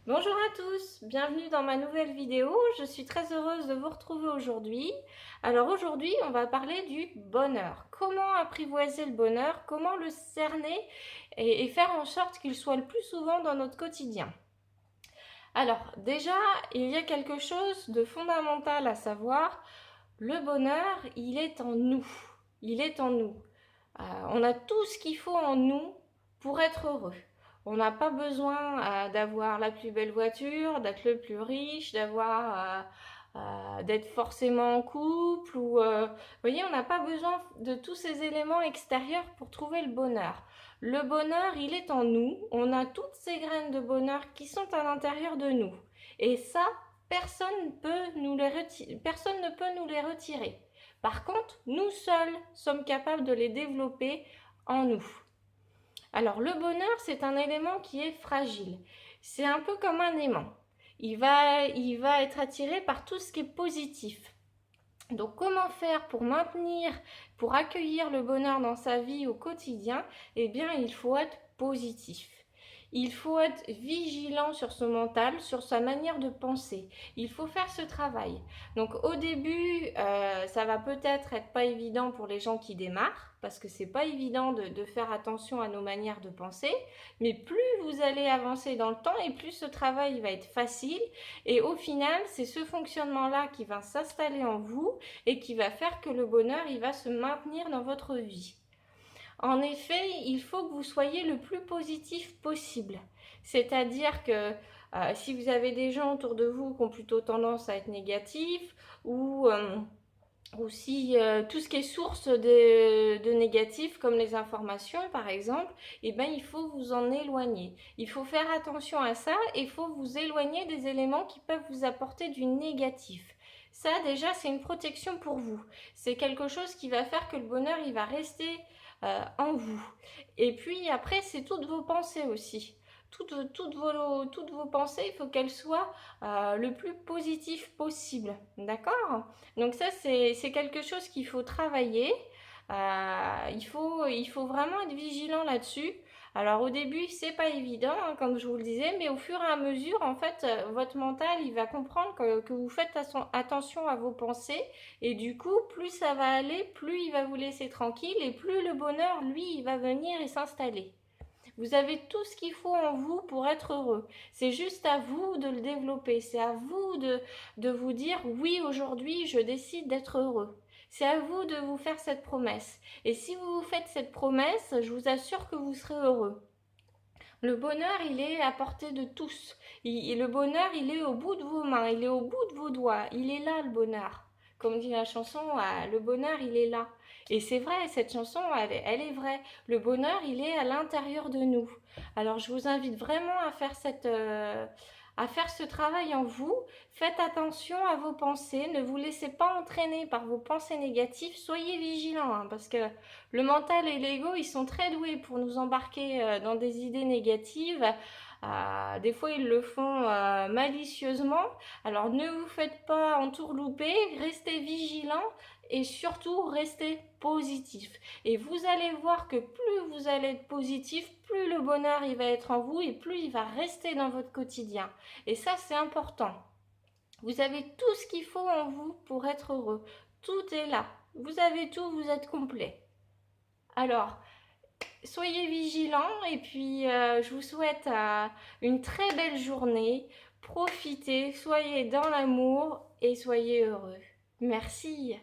Bonjour à tous, bienvenue dans ma nouvelle vidéo. Je suis très heureuse de vous retrouver aujourd'hui. Alors aujourd'hui, on va parler du bonheur. Comment apprivoiser le bonheur, comment le cerner et faire en sorte qu'il soit le plus souvent dans notre quotidien. Alors déjà, il y a quelque chose de fondamental à savoir. Le bonheur, il est en nous. Il est en nous. On a tout ce qu'il faut en nous pour être heureux. On n'a pas besoin d'avoir la plus belle voiture, d'être le plus riche, d'être forcément en couple vous voyez, on n'a pas besoin de tous ces éléments extérieurs pour trouver le bonheur. Le bonheur, il est en nous. On a toutes ces graines de bonheur qui sont à l'intérieur de nous. Et ça, personne ne peut nous les retirer. Par contre, nous seuls sommes capables de les développer en nous. Alors le bonheur, c'est un élément qui est fragile. C'est un peu comme un aimant. Il va être attiré par tout ce qui est positif. Donc comment faire pour maintenir, pour accueillir le bonheur dans sa vie au quotidien? Eh bien, il faut être positif. Il faut être vigilant sur son mental, sur sa manière de penser. Il faut faire ce travail. Donc au début, ça va peut-être être pas évident pour les gens qui démarrent, parce que c'est pas évident de faire attention à nos manières de penser. Mais plus vous allez avancer dans le temps et plus ce travail va être facile. Et au final, c'est ce fonctionnement-là qui va s'installer en vous et qui va faire que le bonheur, il va se maintenir dans votre vie. En effet, il faut que vous soyez le plus positif possible. C'est-à-dire que si vous avez des gens autour de vous qui ont plutôt tendance à être négatifs ou si tout ce qui est source de négatif, comme les informations par exemple, eh ben, il faut vous en éloigner. Il faut faire attention à ça et il faut vous éloigner des éléments qui peuvent vous apporter du négatif. Ça déjà, c'est une protection pour vous. C'est quelque chose qui va faire que le bonheur, il va rester en vous. Et puis après, c'est toutes vos pensées aussi. Toutes vos pensées, il faut qu'elles soient le plus positives possible. D'accord? Donc ça, c'est quelque chose qu'il faut travailler. Il faut vraiment être vigilant là-dessus. Alors au début, c'est pas évident, hein, comme je vous le disais, mais au fur et à mesure, en fait, votre mental, il va comprendre que vous faites attention à vos pensées et du coup, plus ça va aller, plus il va vous laisser tranquille et plus le bonheur, lui, il va venir et s'installer. Vous avez tout ce qu'il faut en vous pour être heureux. C'est juste à vous de le développer. C'est à vous de vous dire oui, aujourd'hui, je décide d'être heureux. C'est à vous de vous faire cette promesse. Et si vous vous faites cette promesse, je vous assure que vous serez heureux. Le bonheur, il est à portée de tous. Le bonheur, il est au bout de vos mains, il est au bout de vos doigts. Il est là, le bonheur. Comme dit la chanson, le bonheur, il est là. Et c'est vrai, cette chanson, elle est vraie. Le bonheur, il est à l'intérieur de nous. Alors, je vous invite vraiment à faire ce travail en vous. Faites attention à vos pensées. Ne vous laissez pas entraîner par vos pensées négatives. Soyez vigilants, hein, parce que le mental et l'ego, ils sont très doués pour nous embarquer dans des idées négatives. Des fois, ils le font malicieusement. Alors, ne vous faites pas entourlouper, restez vigilants et surtout, restez positif. Et vous allez voir que plus vous allez être positif, plus le bonheur il va être en vous et plus il va rester dans votre quotidien. Et ça, c'est important. Vous avez tout ce qu'il faut en vous pour être heureux. Tout est là. Vous avez tout, vous êtes complet. Alors, soyez vigilants et puis je vous souhaite une très belle journée. Profitez, soyez dans l'amour et soyez heureux. Merci.